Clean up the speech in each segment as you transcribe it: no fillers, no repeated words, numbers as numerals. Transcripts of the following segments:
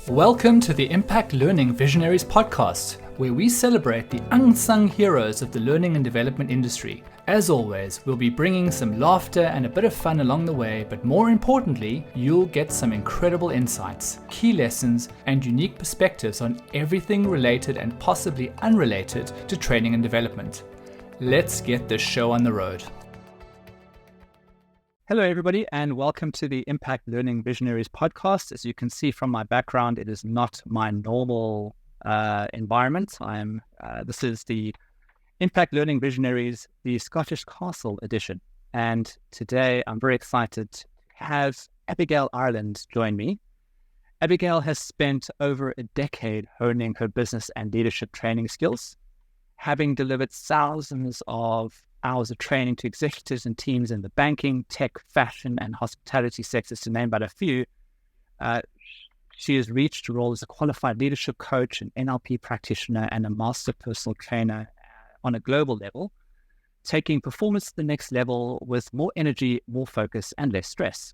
Welcome to the Impact Learning Visionaries podcast, where we celebrate the unsung heroes of the learning and development industry. As always, we'll be bringing some laughter and a bit of fun along the way, but more importantly, you'll get some incredible insights, key lessons, and unique perspectives on everything related and possibly unrelated to training and development. Let's get this show on the road. Hello, everybody, and welcome to the Impact Learning Visionaries podcast. As you can see from my background, it is not my normal environment. This is the Impact Learning Visionaries, the Scottish Castle edition. And today I'm very excited to have Abigail Ireland join me. Abigail has spent over a decade honing her business and leadership training skills, having delivered thousands of hours of training to executives and teams in the banking, tech, fashion, and hospitality sectors, to name but a few. She has reached a role as a qualified leadership coach, an NLP practitioner, and a master personal trainer on a global level, taking performance to the next level with more energy, more focus, and less stress.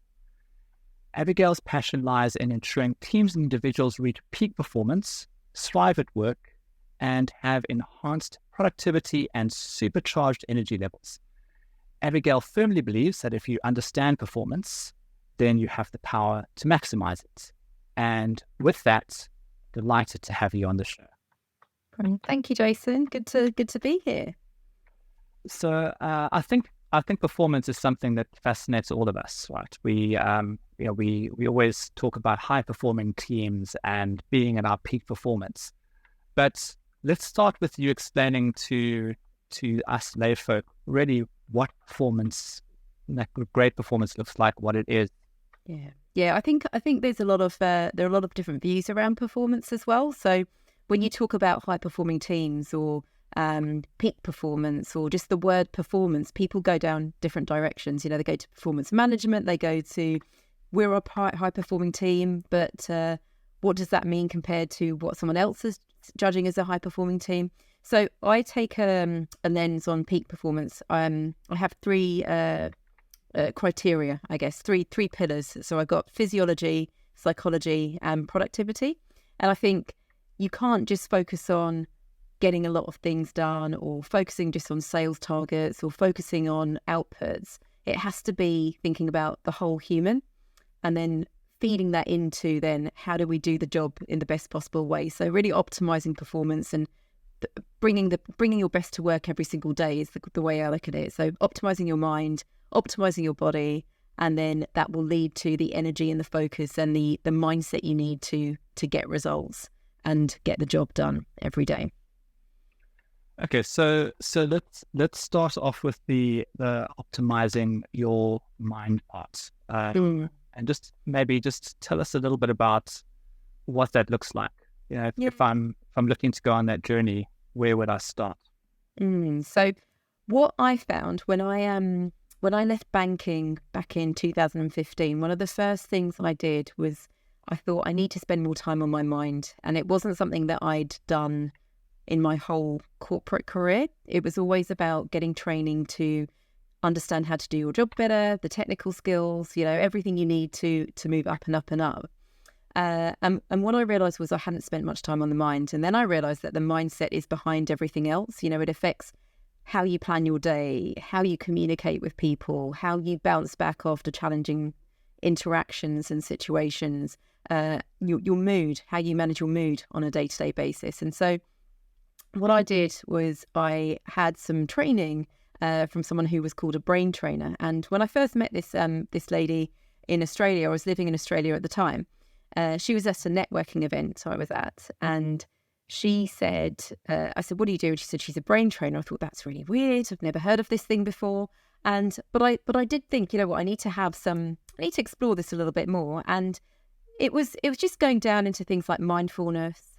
Abigail's passion lies in ensuring teams and individuals reach peak performance, thrive at work, and have enhanced productivity and supercharged energy levels. Abigail firmly believes that if you understand performance, then you have the power to maximize it. And with that, delighted to have you on the show. Thank you, Jason. Good to be here. So I think performance is something that fascinates all of us, right? We always talk about high performing teams and being at our peak performance, but let's start with you explaining to us layfolk really what performance, like great performance, looks like, what it is. Yeah. I think there's a lot of there are a lot of different views around performance as well. So when you talk about high performing teams or peak performance or just the word performance, people go down different directions. They go to performance management, they go to we're a high performing team, but what does that mean compared to what someone else is judging as a high-performing team? So I take a lens on peak performance. I have three criteria, I guess, three pillars. So I've got physiology, psychology, and productivity. And I think you can't just focus on getting a lot of things done or focusing just on sales targets or focusing on outputs. It has to be thinking about the whole human and then feeding that into then how do we do the job in the best possible way. So really optimizing performance and bringing your best to work every single day is the way I look at it. So optimizing your mind, optimizing your body, and then that will lead to the energy and the focus and the mindset you need to get results and get the job done every day. Okay, so let's start off with the optimizing your mind part. And just tell us a little bit about what that looks like. If I'm looking to go on that journey, where would I start? So what I found when I left banking back in 2015, one of the first things I did was I thought I need to spend more time on my mind. And it wasn't something that I'd done in my whole corporate career. It was always about getting training to understand how to do your job better, the technical skills, everything you need to move up and up and up. And what I realised was I hadn't spent much time on the mind. And then I realised that the mindset is behind everything else. It affects how you plan your day, how you communicate with people, how you bounce back after challenging interactions and situations, your mood, how you manage your mood on a day-to-day basis. And so what I did was I had some training from someone who was called a brain trainer. And when I first met this lady in Australia, I was living in Australia at the time, she was at a networking event I was at, and she said, I said, what do you do? And she said, she's a brain trainer. I thought, that's really weird. I've never heard of this thing before. But I did think, I need to explore this a little bit more. And it was just going down into things like mindfulness,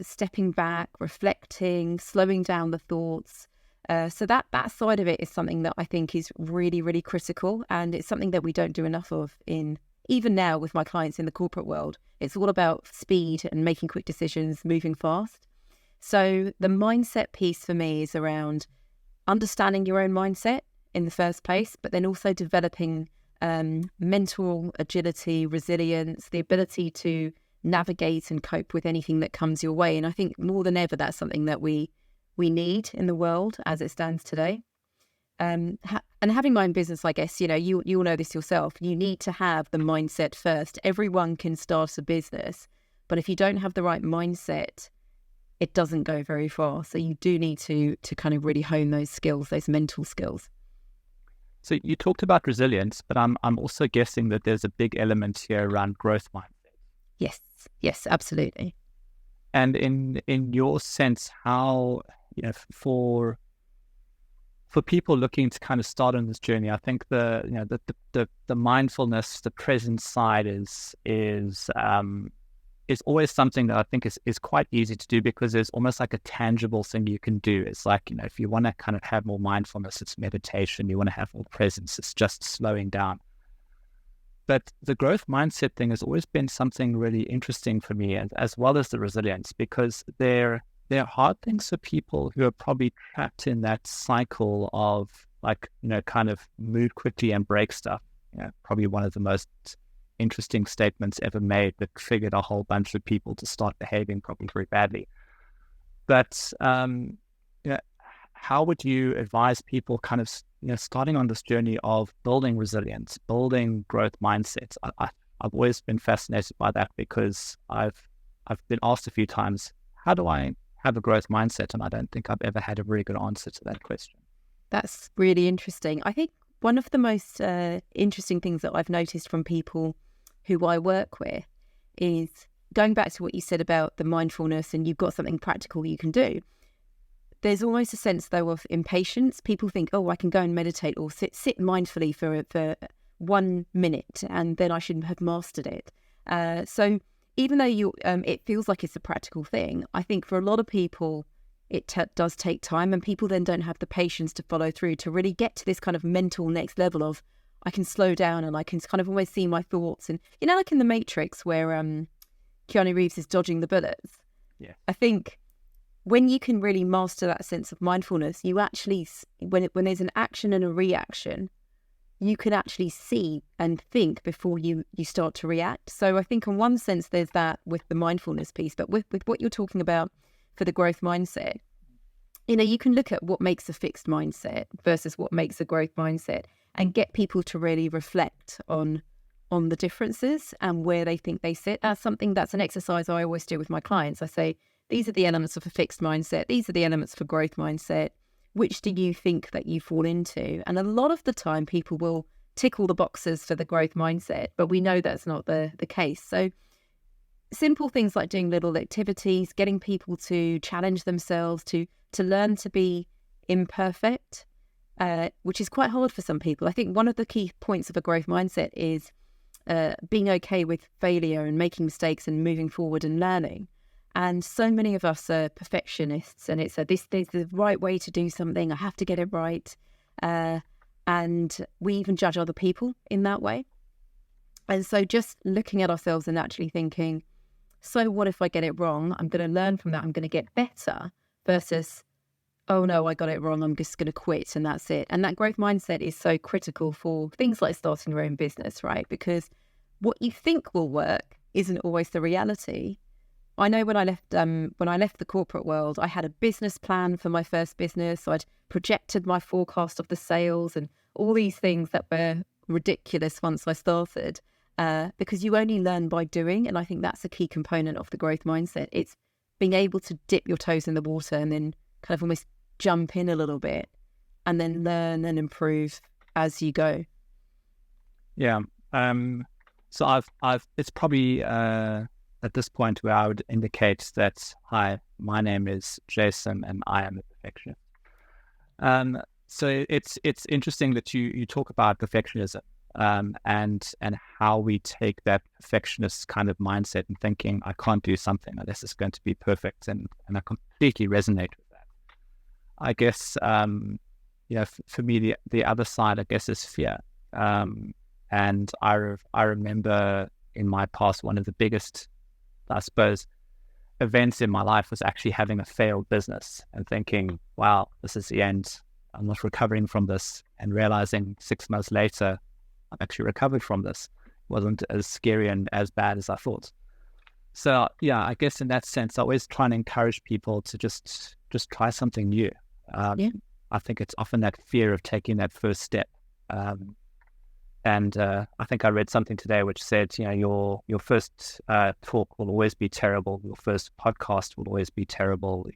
stepping back, reflecting, slowing down the thoughts. So that side of it is something that I think is really, really critical. And it's something that we don't do enough of even now with my clients in the corporate world. It's all about speed and making quick decisions, moving fast. So the mindset piece for me is around understanding your own mindset in the first place, but then also developing mental agility, resilience, the ability to navigate and cope with anything that comes your way. And I think more than ever, that's something that we need in the world as it stands today. And having my own business, I guess, you'll know this yourself. You need to have the mindset first. Everyone can start a business, but if you don't have the right mindset, it doesn't go very far. So you do need to kind of really hone those skills, those mental skills. So you talked about resilience, but I'm also guessing that there's a big element here around growth mindset. Yes, absolutely. And in your sense, how, for people looking to kind of start on this journey, I think the mindfulness, the presence side is always something that I think is quite easy to do, because there's almost like a tangible thing you can do. It's like, if you want to kind of have more mindfulness, it's meditation. You want to have more presence, it's just slowing down. But the growth mindset thing has always been something really interesting for me, as well as the resilience, because they're hard things for people who are probably trapped in that cycle of kind of move quickly and break stuff. Probably one of the most interesting statements ever made that triggered a whole bunch of people to start behaving probably very badly. But how would you advise people kind of starting on this journey of building resilience, building growth mindsets? I've always been fascinated by that, because I've been asked a few times, how do I have a growth mindset? And I don't think I've ever had a very good answer to that question. That's really interesting. I think one of the most interesting things that I've noticed from people who I work with is going back to what you said about the mindfulness, and you've got something practical you can do. There's almost a sense, though, of impatience. People think, oh, I can go and meditate or sit mindfully for 1 minute, and then I should have mastered it. So even though it feels like it's a practical thing, I think for a lot of people, it does take time, and people then don't have the patience to follow through to really get to this kind of mental next level of, I can slow down and I can kind of almost see my thoughts. And, like in The Matrix where Keanu Reeves is dodging the bullets. Yeah. I think when you can really master that sense of mindfulness, you actually, when there's an action and a reaction, you can actually see and think before you start to react. So I think in one sense there's that with the mindfulness piece, but with what you're talking about for the growth mindset, you can look at what makes a fixed mindset versus what makes a growth mindset, and get people to really reflect on the differences and where they think they sit. That's an exercise I always do with my clients. I say, these are the elements of a fixed mindset. These are the elements for growth mindset. Which do you think that you fall into? And a lot of the time people will tick all the boxes for the growth mindset, but we know that's not the case. So simple things like doing little activities, getting people to challenge themselves, to learn to be imperfect, which is quite hard for some people. I think one of the key points of a growth mindset is being okay with failure and making mistakes and moving forward and learning. And so many of us are perfectionists, and it's this is the right way to do something. I have to get it right. And we even judge other people in that way. And so just looking at ourselves and actually thinking, so what if I get it wrong? I'm going to learn from that. I'm going to get better, versus, oh no, I got it wrong, I'm just going to quit and that's it. And that growth mindset is so critical for things like starting your own business, right? Because what you think will work isn't always the reality. I know when I left the corporate world, I had a business plan for my first business. So I'd projected my forecast of the sales and all these things that were ridiculous once I started, because you only learn by doing. And I think that's a key component of the growth mindset. It's being able to dip your toes in the water and then kind of almost jump in a little bit and then learn and improve as you go. Yeah. So I've it's probably at this point where I would indicate that, hi, my name is Jason and I am a perfectionist. So it's interesting that you talk about perfectionism, and how we take that perfectionist kind of mindset and thinking, I can't do something unless it's going to be perfect, and I completely resonate with that. I guess for me the other side, I guess, is fear. And I remember in my past, one of the biggest, I suppose, events in my life was actually having a failed business and thinking, wow, this is the end. I'm not recovering from this. And realizing 6 months later, I'm actually recovered from this. It wasn't as scary and as bad as I thought. So yeah, I guess in that sense, I always try and encourage people to just try something new. Yeah. I think it's often that fear of taking that first step. And I think I read something today which said, your first talk will always be terrible. Your first podcast will always be terrible.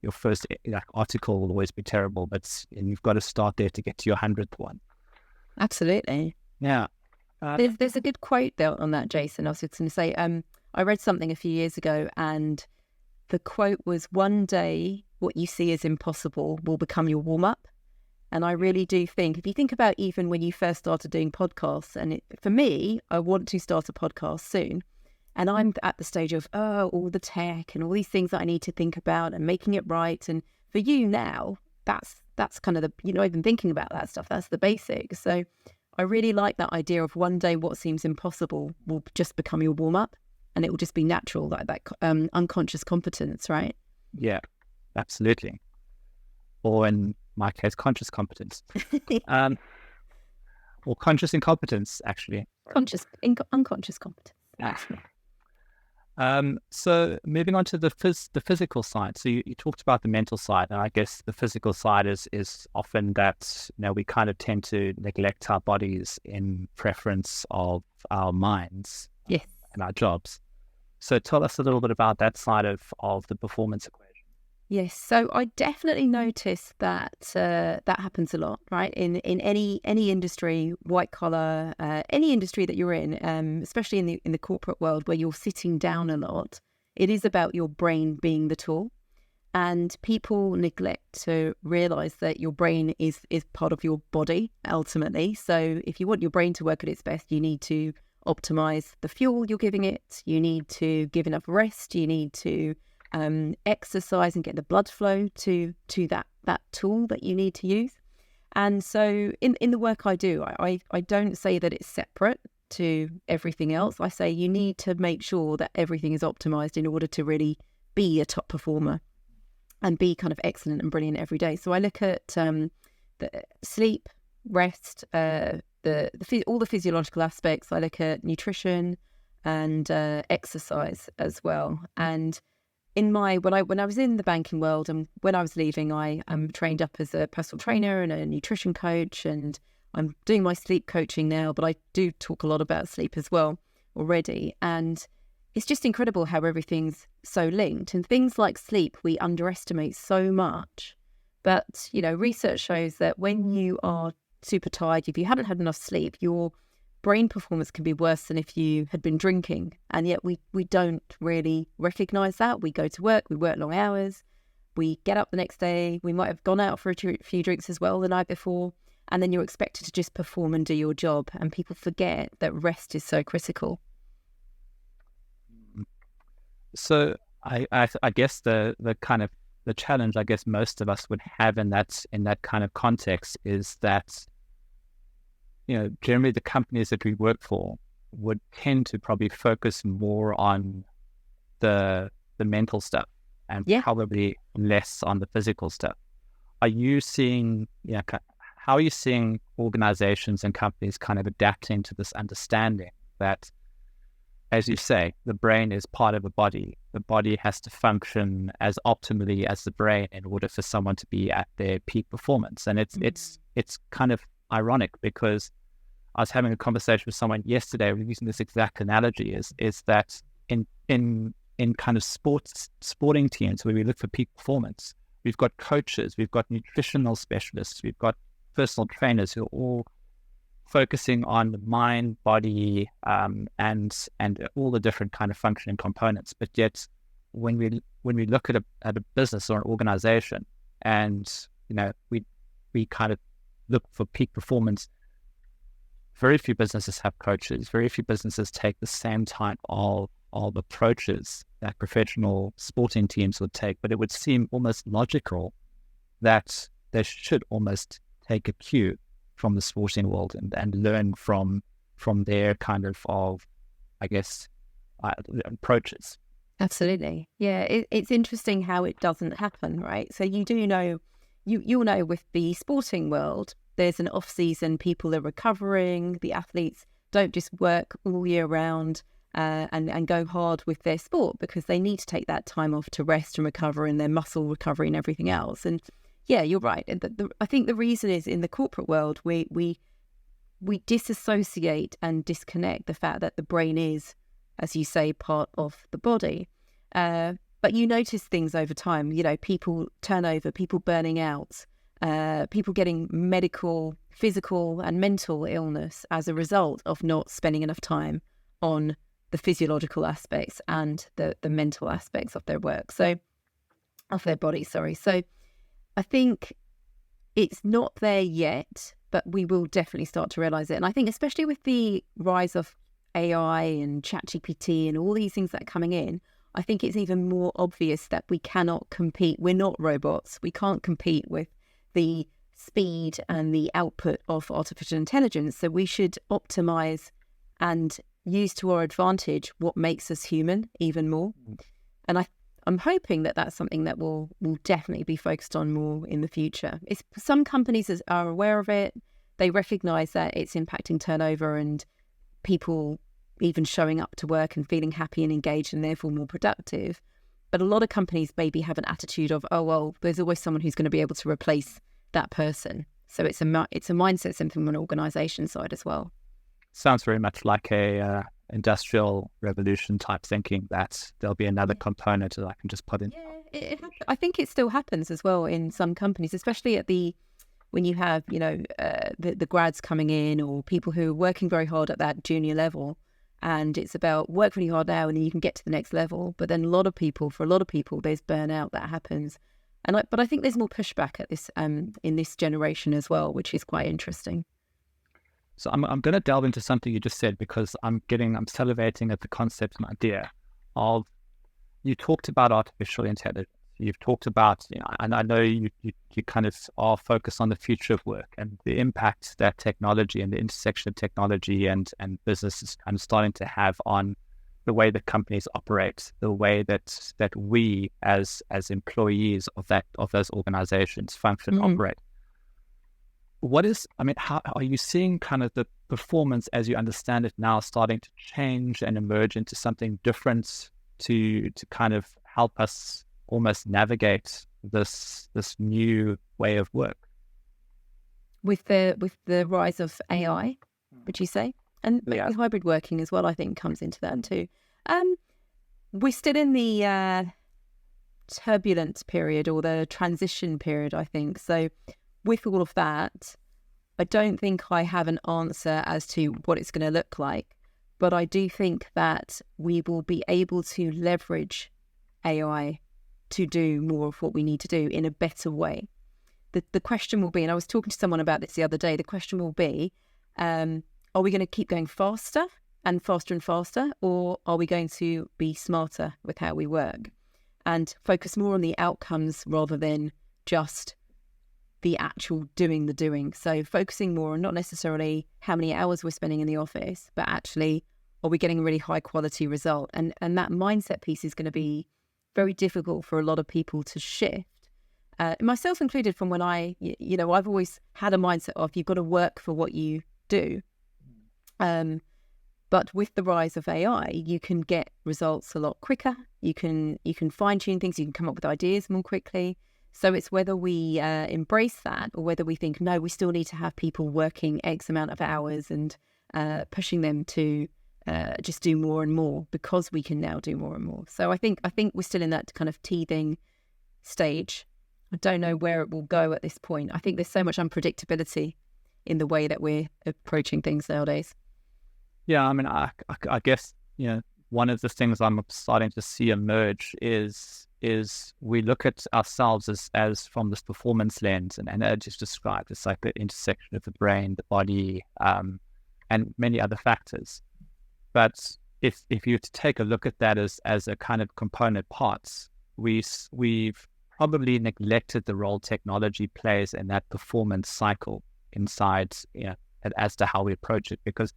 Your first article will always be terrible. And you've got to start there to get to your 100th one. Absolutely. Yeah. There's a good quote there on that, Jason. I was just going to say, I read something a few years ago, and the quote was, "One day, what you see as impossible will become your warm-up." And I really do think, if you think about even when you first started doing podcasts, and for me, I want to start a podcast soon. And I'm at the stage of, all the tech and all these things that I need to think about and making it right. And for you now, that's kind of you're not even thinking about that stuff. That's the basics. So I really like that idea of one day what seems impossible will just become your warm-up, and it will just be natural, like that unconscious competence, right? Yeah, absolutely. Or in my case, conscious competence. Or conscious incompetence, actually. Unconscious competence. Actually. So moving on to the physical side. So you talked about the mental side, and I guess the physical side is often that we kind of tend to neglect our bodies in preference of our minds. Yes. And our jobs. So tell us a little bit about that side of the performance equation. Yes, so I definitely notice that that happens a lot, right? In any industry, white collar, any industry that you're in, especially in the corporate world where you're sitting down a lot, it is about your brain being the tool, and people neglect to realize that your brain is part of your body ultimately. So if you want your brain to work at its best, you need to optimize the fuel you're giving it. You need to give enough rest. You need to exercise and get the blood flow to that tool that you need to use. And so in the work I do, I don't say that it's separate to everything else. I say you need to make sure that everything is optimized in order to really be a top performer and be kind of excellent and brilliant every day. So I look at the sleep, rest, all the physiological aspects. I look at nutrition and exercise as well. And when I was in the banking world and when I was leaving, I trained up as a personal trainer and a nutrition coach, and I'm doing my sleep coaching now, but I do talk a lot about sleep as well already. And it's just incredible how everything's so linked. And things like sleep, we underestimate so much. But, research shows that when you are super tired, if you haven't had enough sleep, your brain performance can be worse than if you had been drinking. And yet we don't really recognize that. We go to work, we work long hours, we get up the next day, we might have gone out for a few drinks as well the night before, and then you're expected to just perform and do your job. And people forget that rest is so critical. So I guess the kind of the challenge I guess most of us would have in that kind of context is that generally the companies that we work for would tend to probably focus more on the mental stuff and probably less on the physical stuff. Are you seeing, how are you seeing organizations and companies kind of adapting to this understanding that, as you say, the brain is part of a body. The body has to function as optimally as the brain in order for someone to be at their peak performance. And it's kind of ironic because I was having a conversation with someone yesterday using this exact analogy is that in kind of sporting teams where we look for peak performance, we've got coaches, we've got nutritional specialists, we've got personal trainers who are all focusing on the mind, body, and all the different kind of functioning components. But yet when we look at a business or an organization and we kind of look for peak performance, very few businesses have coaches, very few businesses take the same type of approaches that professional sporting teams would take. But it would seem almost logical that they should almost take a cue from the sporting world and learn from their kind of I guess, approaches. Absolutely. Yeah, it's interesting how it doesn't happen, right? So you do know, you'll know with the sporting world, there's an off-season, people are recovering, the athletes don't just work all year round and go hard with their sport because they need to take that time off to rest and recover in their muscle recovery and everything else. And yeah, you're right. I think the reason is in the corporate world, we disassociate and disconnect the fact that the brain is, as you say, part of the body. But you notice things over time, people turnover, people burning out, people getting medical, physical and mental illness as a result of not spending enough time on the physiological aspects and the mental aspects of their work. So, of their body, sorry. So I think it's not there yet, but we will definitely start to realise it. And I think especially with the rise of AI and ChatGPT and all these things that are coming in, I think it's even more obvious that we cannot compete. We're not robots. We can't compete with the speed and the output of artificial intelligence. So we should optimise and use to our advantage what makes us human even more. And I'm hoping that that's something that will definitely be focused on more in the future. Some companies are aware of it. They recognise that it's impacting turnover and people even showing up to work and feeling happy and engaged and therefore more productive. But a lot of companies maybe have an attitude of, oh, well, there's always someone who's going to be able to replace that person. So it's a mindset, something from an organisation side as well. Sounds very much like a industrial revolution type thinking, that there'll be another component that I can just put in. Yeah, I think it still happens as well in some companies, especially when you have the grads coming in or people who are working very hard at that junior level, and it's about work really hard now and then you can get to the next level. But then for a lot of people there's burnout that happens, but I think there's more pushback at this in this generation as well, which is quite interesting. So I'm going to delve into something you just said, because I'm salivating at the concept and idea of, you talked about artificial intelligence. You've talked about, and I know you kind of are focused on the future of work and the impact that technology and the intersection of technology and business is kind of starting to have on the way that companies operate, the way that we as employees of those organizations function, operate. How are you seeing kind of the performance as you understand it now starting to change and emerge into something different to kind of help us almost navigate this new way of work? With the rise of AI, would you say? And maybe hybrid working as well, I think, comes into that too. We're still in the turbulent period or the transition period, I think. So with all of that, I don't think I have an answer as to what it's going to look like, but I do think that we will be able to leverage AI to do more of what we need to do in a better way. The question will be, and I was talking to someone about this the other day, the question will be, are we going to keep going faster and faster, or are we going to be smarter with how we work and focus more on the outcomes rather than just the actual doing the doing? So focusing more on not necessarily how many hours we're spending in the office, but actually, are we getting a really high quality result? And that mindset piece is going to be very difficult for a lot of people to shift. Myself included, from when I've always had a mindset of you've got to work for what you do. But with the rise of AI, you can get results a lot quicker. You can fine tune things. You can come up with ideas more quickly. So it's whether we embrace that or whether we think, no, we still need to have people working X amount of hours and pushing them to just do more and more because we can now do more and more. So I think we're still in that kind of teething stage. I don't know where it will go at this point. I think there's so much unpredictability in the way that we're approaching things nowadays. Yeah, I mean, I guess, one of the things I'm starting to see emerge is we look at ourselves as from this performance lens, and as just described, it's like the intersection of the brain, the body, and many other factors. But if you were to take a look at that as a kind of component parts, we've probably neglected the role technology plays in that performance cycle inside, as to how we approach it. Because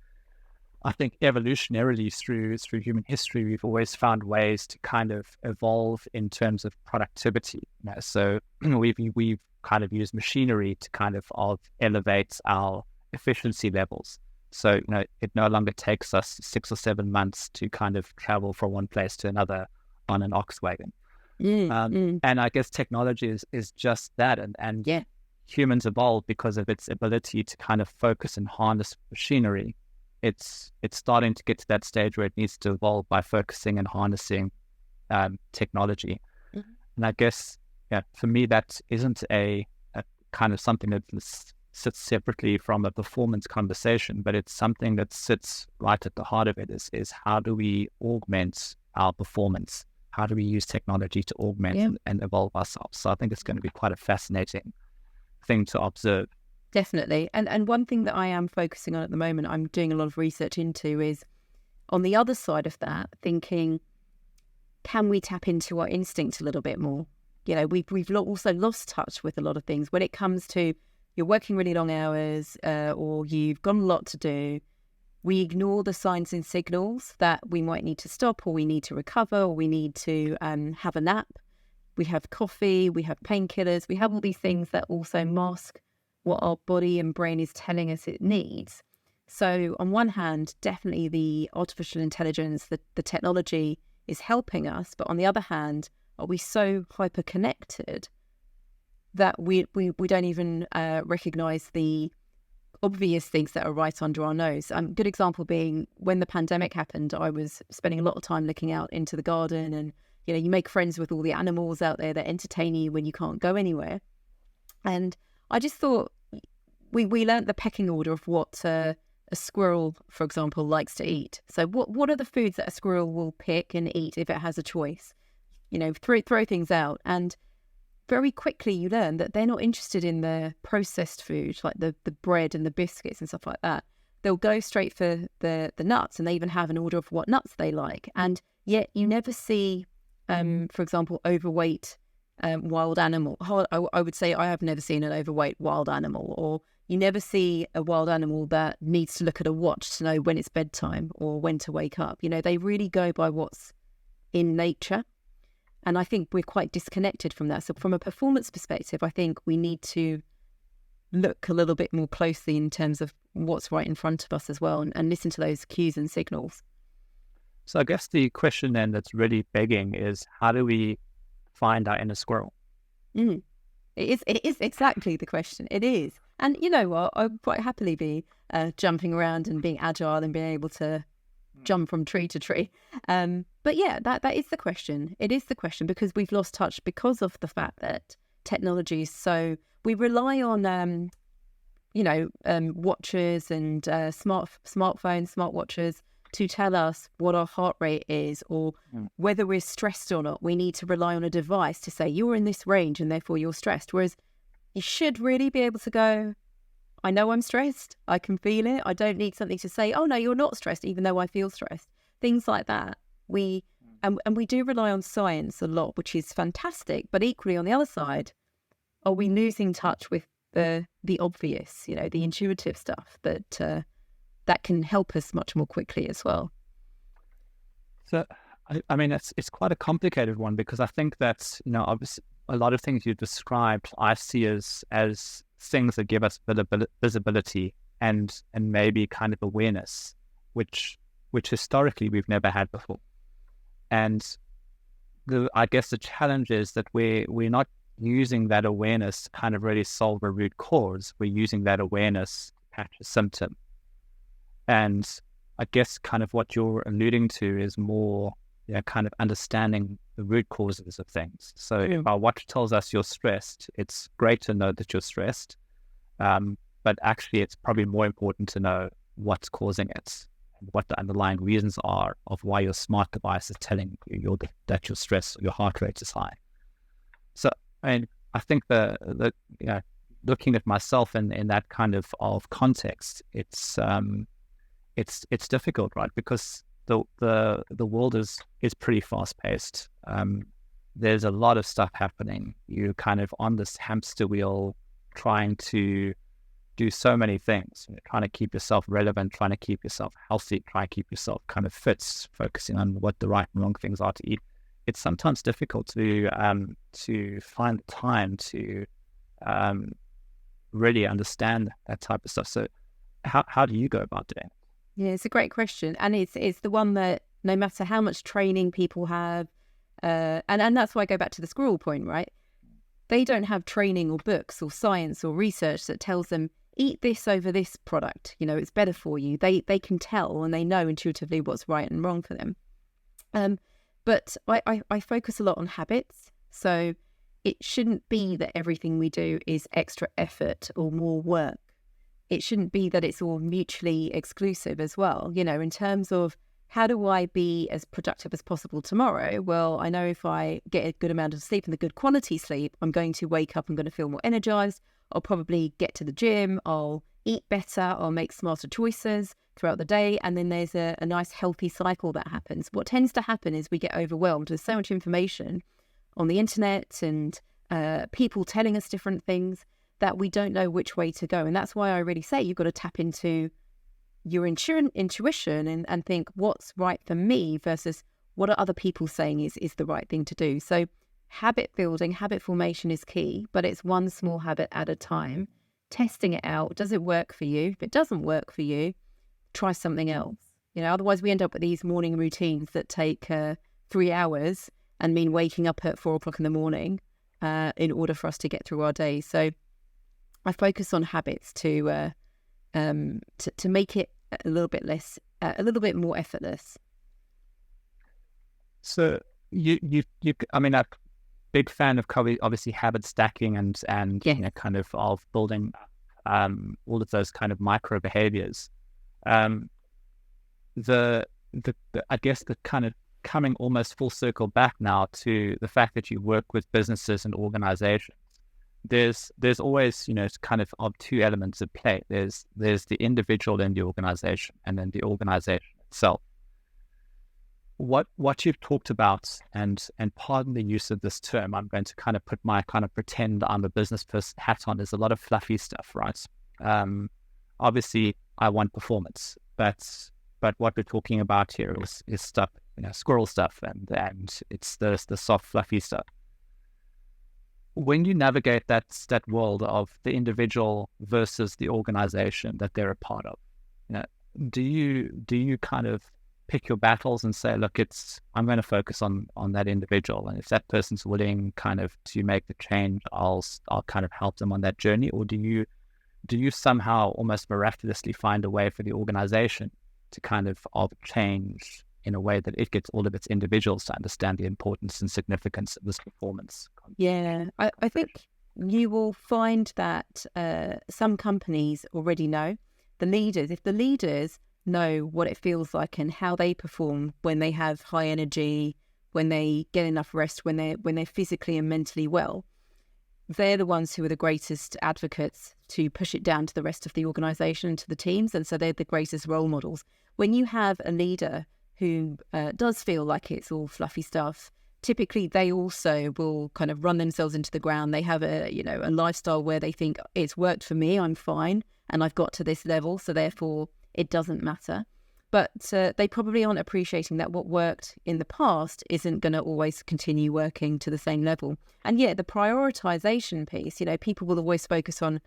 I think evolutionarily through human history, we've always found ways to kind of evolve in terms of productivity. So we've kind of used machinery to kind of elevate our efficiency levels. So, it no longer takes us 6 or 7 months to kind of travel from one place to another on an ox wagon. And I guess technology is just that. And Yeah. humans evolved because of its ability to kind of focus and harness machinery. It's starting to get to that stage where it needs to evolve by focusing and harnessing technology. Mm-hmm. And I guess, for me, that isn't a kind of something that sits separately from a performance conversation, but it's something that sits right at the heart of it is how do we augment our performance? How do we use technology to augment and evolve ourselves? So I think it's going to be quite a fascinating thing to observe. Definitely. And one thing that I am focusing on at the moment, I'm doing a lot of research into, is on the other side of that, thinking, can we tap into our instinct a little bit more? We've also lost touch with a lot of things when it comes to you're working really long hours or you've got a lot to do. We ignore the signs and signals that we might need to stop, or we need to recover, or we need to have a nap. We have coffee, we have painkillers, we have all these things that also mask what our body and brain is telling us it needs. So on one hand, definitely the artificial intelligence, the technology is helping us. But on the other hand, are we so hyper connected that we don't even recognize the obvious things that are right under our nose? Good example being when the pandemic happened, I was spending a lot of time looking out into the garden, and you make friends with all the animals out there that entertain you when you can't go anywhere. And I just thought we learnt the pecking order of what a squirrel, for example, likes to eat. So what are the foods that a squirrel will pick and eat if it has a choice? Throw things out. And very quickly you learn that they're not interested in the processed food, like the bread and the biscuits and stuff like that. They'll go straight for the nuts, and they even have an order of what nuts they like. And yet you never see, for example, overweight wild animal. I would say I have never seen an overweight wild animal, or you never see a wild animal that needs to look at a watch to know when it's bedtime or when to wake up. They really go by what's in nature. And I think we're quite disconnected from that. So from a performance perspective, I think we need to look a little bit more closely in terms of what's right in front of us as well, and listen to those cues and signals. So I guess the question then that's really begging is, how do we find our inner squirrel? It is exactly the question. It is. And you know what? I'd quite happily be jumping around and being agile and being able to jump from tree to tree. But yeah, that is the question. It is the question, because we've lost touch because of the fact that technology is so... We rely on, watches and smartphones, smartwatches to tell us what our heart rate is, or whether we're stressed or not. We need to rely on a device to say, you're in this range and therefore you're stressed. Whereas you should really be able to go, I know I'm stressed. I can feel it. I don't need something to say, oh no, you're not stressed, even though I feel stressed. Things like that. We do rely on science a lot, which is fantastic. But equally, on the other side, are we losing touch with the obvious, the intuitive stuff that can help us much more quickly as well? So, I mean, it's quite a complicated one, because I think that, obviously a lot of things you described, I see as things that give us visibility and maybe kind of awareness, which historically we've never had before. And I guess the challenge is that we're not using that awareness to kind of really solve a root cause. We're using that awareness to patch a symptom. And I guess kind of what you're alluding to is more kind of understanding the root causes of things. So if our watch tells us you're stressed, it's great to know that you're stressed. But actually, it's probably more important to know what's causing it, and what the underlying reasons are of why your smart device is telling you that you're stressed, or your heart rate is high. So, I think the looking at myself in that kind of context, it's difficult, right? Because the world is pretty fast paced. There's a lot of stuff happening. You're kind of on this hamster wheel, trying to do so many things. You're trying to keep yourself relevant, trying to keep yourself healthy, trying to keep yourself kind of fit, focusing on what the right and wrong things are to eat. It's sometimes difficult to find the time to really understand that type of stuff. So how do you go about doing it? Yeah, it's a great question, and it's the one that no matter how much training people have, and that's why I go back to the squirrel point, right? They don't have training or books or science or research that tells them eat this over this product. It's better for you. They can tell and they know intuitively what's right and wrong for them. But I focus a lot on habits. So it shouldn't be that everything we do is extra effort or more work. It shouldn't be that it's all mutually exclusive as well. In terms of how do I be as productive as possible tomorrow? Well, I know if I get a good amount of sleep and the good quality sleep, I'm going to wake up, I'm going to feel more energized. I'll probably get to the gym. I'll eat better. I'll make smarter choices throughout the day. And then there's a nice healthy cycle that happens. What tends to happen is we get overwhelmed. There's so much information on the internet and people telling us different things that we don't know which way to go. And that's why I really say you've got to tap into your intuition and think what's right for me versus what are other people saying is the right thing to do. So habit building, habit formation is key, but it's one small habit at a time. Testing it out. Does it work for you? If it doesn't work for you, try something else. Otherwise we end up with these morning routines that take 3 hours and mean waking up at 4 o'clock in the morning in order for us to get through our day. So I focus on habits to make it a little bit more effortless. So you I mean, I'm a big fan of obviously habit stacking and Yes. kind of building all of those kind of micro behaviors. The I guess the kind of coming almost full circle back now to the fact that you work with businesses and organizations. There's always, it's kind of two elements at play. There's the individual in the organization and then the organization itself. What you've talked about, and pardon the use of this term, I'm going to kind of put my kind of pretend I'm a business person hat on, is a lot of fluffy stuff, right? Obviously I want performance, but what we're talking about here is stuff, squirrel stuff, and it's the soft fluffy stuff. When you navigate that world of the individual versus the organization that they're a part of, do you kind of pick your battles and say, look, I'm going to focus on that individual, and if that person's willing kind of to make the change, I'll kind of help them on that journey? Or do you somehow almost miraculously find a way for the organization to kind of change in a way that it gets all of its individuals to understand the importance and significance of this performance? Yeah, I think you will find that some companies already know the leaders. If the leaders know what it feels like and how they perform when they have high energy, when they get enough rest, when they're physically and mentally well, they're the ones who are the greatest advocates to push it down to the rest of the organization, to the teams. And so they're the greatest role models. When you have a leader who does feel like it's all fluffy stuff, typically they also will kind of run themselves into the ground. They have a lifestyle where they think it's worked for me, I'm fine, and I've got to this level, so therefore it doesn't matter. But they probably aren't appreciating that what worked in the past isn't going to always continue working to the same level. And yeah, the prioritization piece, people will always focus on,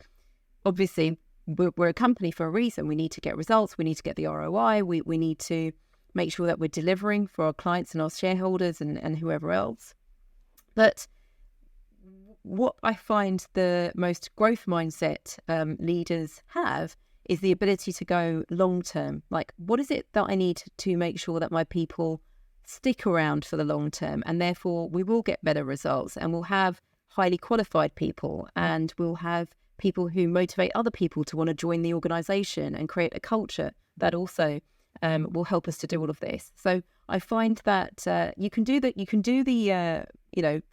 obviously, we're a company for a reason. We need to get results. We need to get the ROI. We need to make sure that we're delivering for our clients and our shareholders and whoever else. But what I find the most growth mindset leaders have is the ability to go long term. Like, what is it that I need to make sure that my people stick around for the long term? And therefore we will get better results, and we'll have highly qualified people, and we'll have people who motivate other people to want to join the organization and create a culture that also will help us to do all of this. So I find that you can do the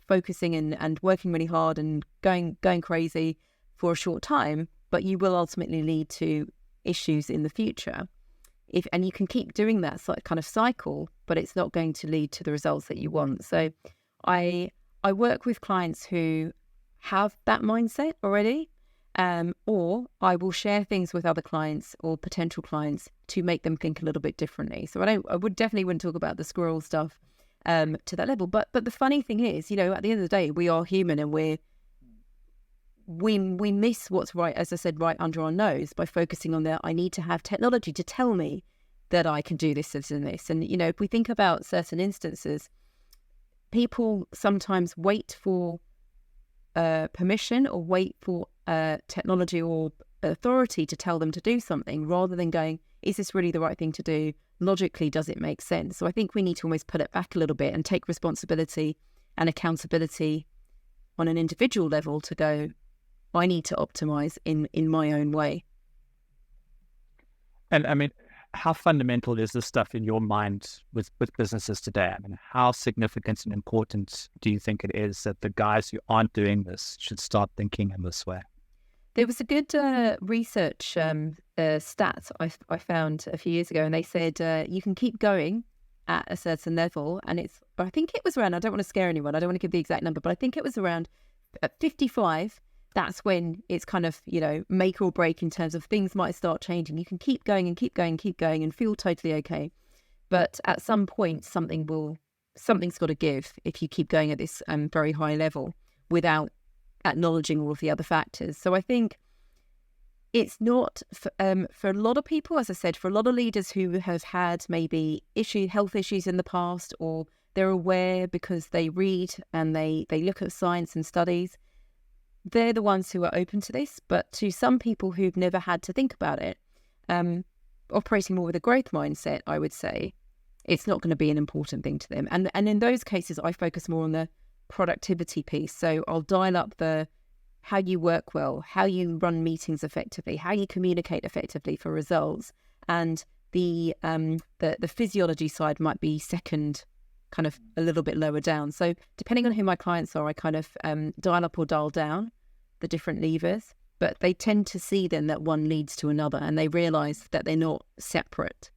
focusing and working really hard and going crazy for a short time, but you will ultimately lead to issues in the future. And you can keep doing that kind of cycle, but it's not going to lead to the results that you want. So I work with clients who have that mindset already, or I will share things with other clients or potential clients to make them think a little bit differently. So I would definitely wouldn't talk about the squirrel stuff to that level. But the funny thing is, at the end of the day, we are human, and we miss what's right, as I said, right under our nose by focusing on I need to have technology to tell me that I can do this, this, and this. And, if we think about certain instances, people sometimes wait for permission or wait for technology or authority to tell them to do something, rather than going, is this really the right thing to do? Logically, does it make sense? So I think we need to almost put it back a little bit and take responsibility and accountability on an individual level to go, I need to optimize in my own way. And I mean, how fundamental is this stuff in your mind with businesses today? I mean, how significant and important do you think it is that the guys who aren't doing this should start thinking in this way? There was a good research stat I found a few years ago, and they said you can keep going at a certain level, and I think it was around, I don't want to scare anyone, I don't want to give the exact number, but I think it was around at 55, that's when it's kind of, make or break in terms of things might start changing. You can keep going and keep going and keep going and feel totally okay. But at some point, something's got to give if you keep going at this very high level without acknowledging all of the other factors. So I think it's not for a lot of people, as I said, for a lot of leaders who have had maybe health issues in the past, or they're aware because they read and they look at science and studies, they're the ones who are open to this. But to some people who've never had to think about it, operating more with a growth mindset, I would say, it's not going to be an important thing to them. And in those cases, I focus more on the productivity piece. So I'll dial up how you work well, how you run meetings effectively, how you communicate effectively for results, and the physiology side might be second, kind of a little bit lower down. So depending on who my clients are, I kind of dial up or dial down the different levers, but they tend to see then that one leads to another, and they realize that they're not separate.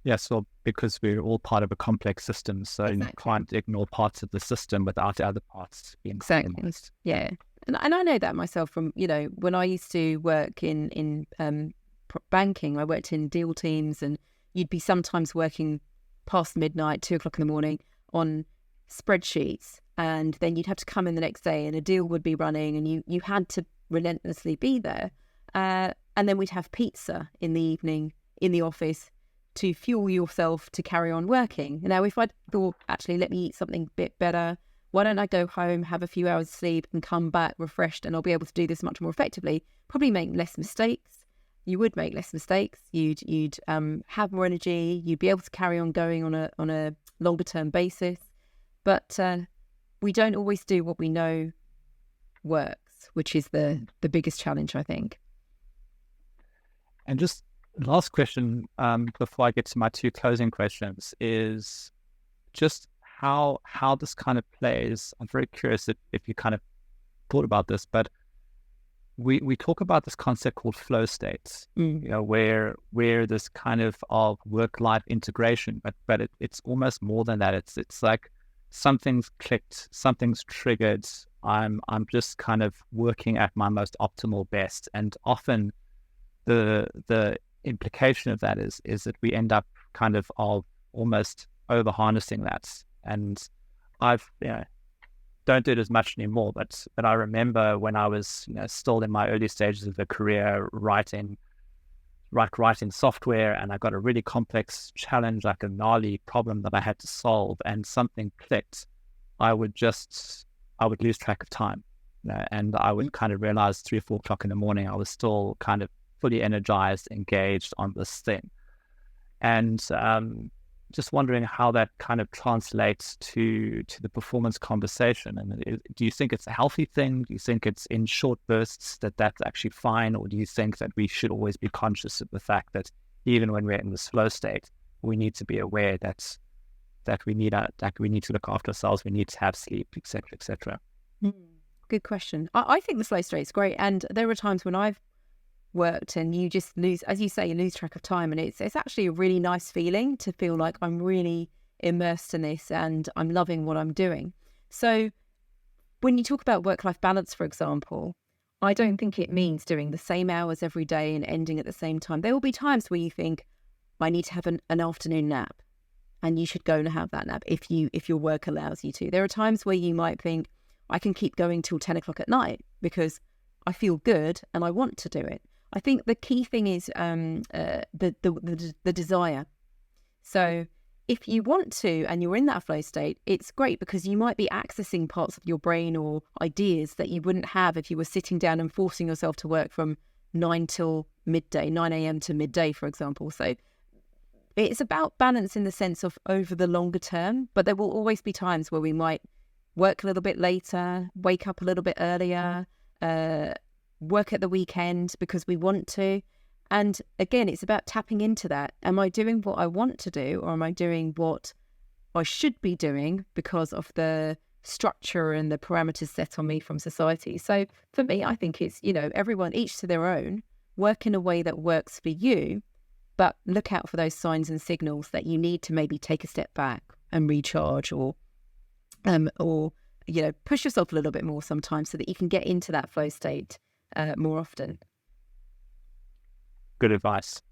Yes, well, because we're all part of a complex system, so Exactly. You can't ignore parts of the system without the other parts being Exactly. compromised. Yeah. And I know that myself from, when I used to work in banking, I worked in deal teams, and you'd be sometimes working past midnight, 2:00 in the morning on spreadsheets. And then you'd have to come in the next day and a deal would be running, and you had to relentlessly be there. And then we'd have pizza in the evening in the office to fuel yourself to carry on working. Now, if I thought, actually, let me eat something a bit better, why don't I go home, have a few hours sleep and come back refreshed, and I'll be able to do this much more effectively, probably make less mistakes. You would make less mistakes. You'd have more energy. You'd be able to carry on going on a longer term basis. But we don't always do what we know works, which is the biggest challenge, I think. And just last question before I get to my two closing questions is just how this kind of plays. I'm very curious if you kind of thought about this, but we talk about this concept called flow states, where this kind of work-life integration, but it's almost more than that. It's like something's clicked, something's triggered. I'm just kind of working at my most optimal best, and often the implication of that is that we end up kind of almost over harnessing that. And I've don't do it as much anymore, but I remember when I was still in my early stages of the career writing software, and I got a really complex challenge, like a gnarly problem that I had to solve, and something clicked. I would lose track of time, and I would kind of realize 3 or 4 o'clock in the morning I was still kind of fully energized, engaged on this thing. And just wondering how that kind of translates to the performance conversation. And do you think it's a healthy thing? Do you think it's in short bursts that's actually fine? Or do you think that we should always be conscious of the fact that even when we're in this flow state, we need to be aware that we need to look after ourselves, we need to have sleep, etc., etc.? Good question. I think the flow state is great. And there are times when I've worked and you just lose, as you say, you lose track of time, and it's actually a really nice feeling to feel like I'm really immersed in this and I'm loving what I'm doing. So when you talk about work-life balance, for example, I don't think it means doing the same hours every day and ending at the same time. There will be times where you think, I need to have an afternoon nap, and you should go and have that nap if your work allows you to. There are times where you might think, I can keep going till 10 o'clock at night because I feel good and I want to do it. I think the key thing is the desire. So if you want to and you're in that flow state, it's great because you might be accessing parts of your brain or ideas that you wouldn't have if you were sitting down and forcing yourself to work from 9 till midday, 9 a.m. to midday, for example. So it's about balance in the sense of over the longer term, but there will always be times where we might work a little bit later, wake up a little bit earlier, work at the weekend because we want to. And again, it's about tapping into that. Am I doing what I want to do, or am I doing what I should be doing because of the structure and the parameters set on me from society? So for me, I think it's, everyone, each to their own, work in a way that works for you, but look out for those signs and signals that you need to maybe take a step back and recharge or push yourself a little bit more sometimes so that you can get into that flow state more often. Good advice.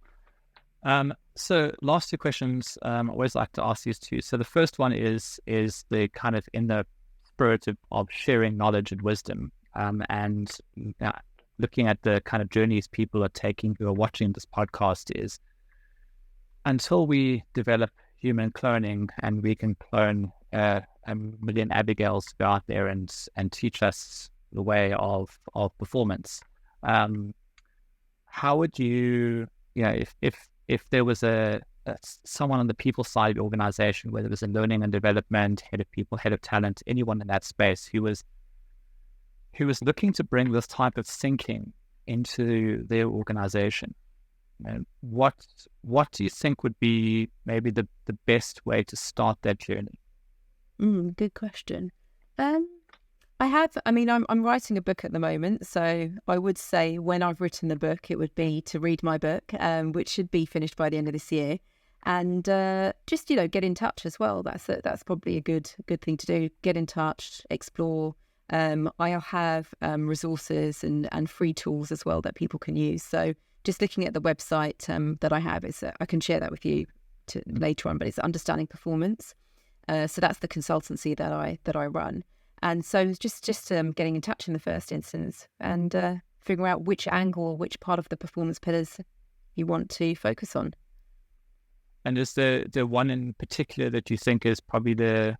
So last two questions, I always like to ask these two. So the first one is the kind of in the spirit of sharing knowledge and wisdom, and looking at the kind of journeys people are taking who are watching this podcast is, until we develop human cloning and we can clone a million Abigails to go out there and teach us the way of performance. How would you, if there was someone on the people side of the organization, whether it was in learning and development, head of people, head of talent, anyone in that space who was looking to bring this type of thinking into their organization, what do you think would be maybe the best way to start that journey? Good question. I'm writing a book at the moment, so I would say when I've written the book, it would be to read my book, which should be finished by the end of this year, and just get in touch as well. That's probably a good thing to do. Get in touch, explore. I'll have resources and free tools as well that people can use. So just looking at the website that I have, I can share that with you later on. But it's Understanding Performance. So that's the consultancy that I run. And so just getting in touch in the first instance and figuring out which angle or which part of the performance pillars you want to focus on. And is there one in particular that you think is probably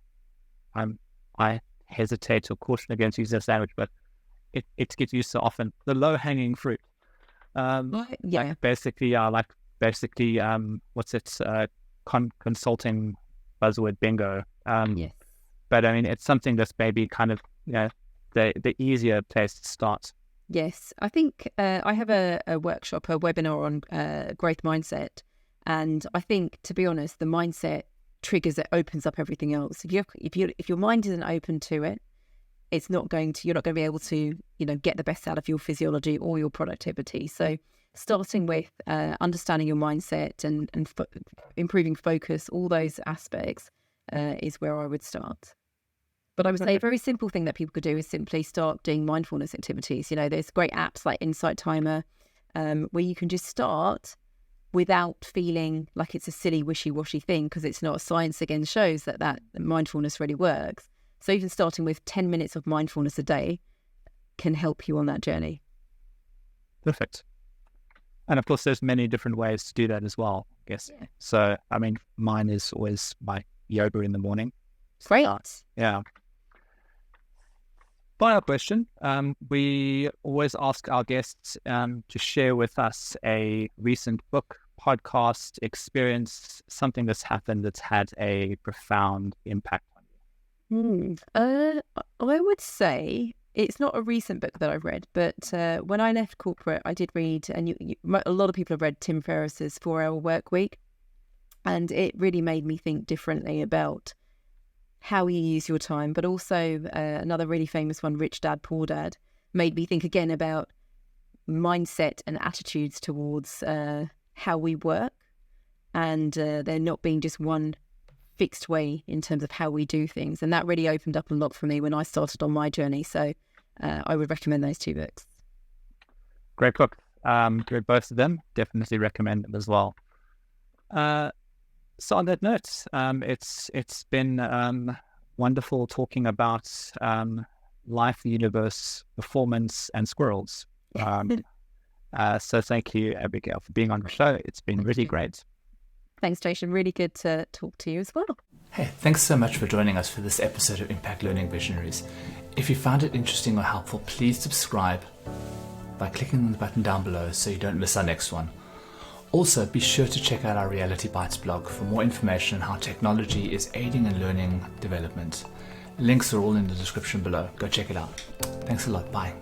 I hesitate or caution against using this language, but it gets used so often, the low-hanging fruit? Yeah. What's it? Consulting buzzword bingo. Yes. But I mean, it's something that's maybe kind of, the easier place to start. Yes. I think I have a workshop, a webinar on growth mindset. And I think, to be honest, the mindset triggers it, opens up everything else. If your mind isn't open to it, you're not going to be able to, get the best out of your physiology or your productivity. So starting with understanding your mindset and improving focus, all those aspects is where I would start. But I would say a very simple thing that people could do is simply start doing mindfulness activities. There's great apps like Insight Timer where you can just start without feeling like it's a silly wishy-washy thing, because it's not. Science again shows that mindfulness really works. So even starting with 10 minutes of mindfulness a day can help you on that journey. Perfect. And of course, there's many different ways to do that as well, I guess. Yeah. So, I mean, mine is always my yoga in the morning. Great. Yeah. Final question. We always ask our guests to share with us a recent book, podcast, experience, something that's happened that's had a profound impact on you. I would say it's not a recent book that I've read, but when I left corporate, I did read, and a lot of people have read Tim Ferriss's 4-Hour Work Week, and it really made me think differently about how you use your time. But also another really famous one, Rich Dad, Poor Dad, made me think again about mindset and attitudes towards how we work, and there not being just one fixed way in terms of how we do things. And that really opened up a lot for me when I started on my journey. So I would recommend those two books. Great book. Read both of them. Definitely recommend them as well. So on that note, it's been wonderful talking about life, the universe, performance, and squirrels. So thank you, Abigail, for being on the show. It's been really great. Thanks, Jason. Really good to talk to you as well. Hey, thanks so much for joining us for this episode of Impact Learning Visionaries. If you found it interesting or helpful, please subscribe by clicking on the button down below so you don't miss our next one. Also, be sure to check out our Reality Bites blog for more information on how technology is aiding in learning development. Links are all in the description below. Go check it out. Thanks a lot. Bye.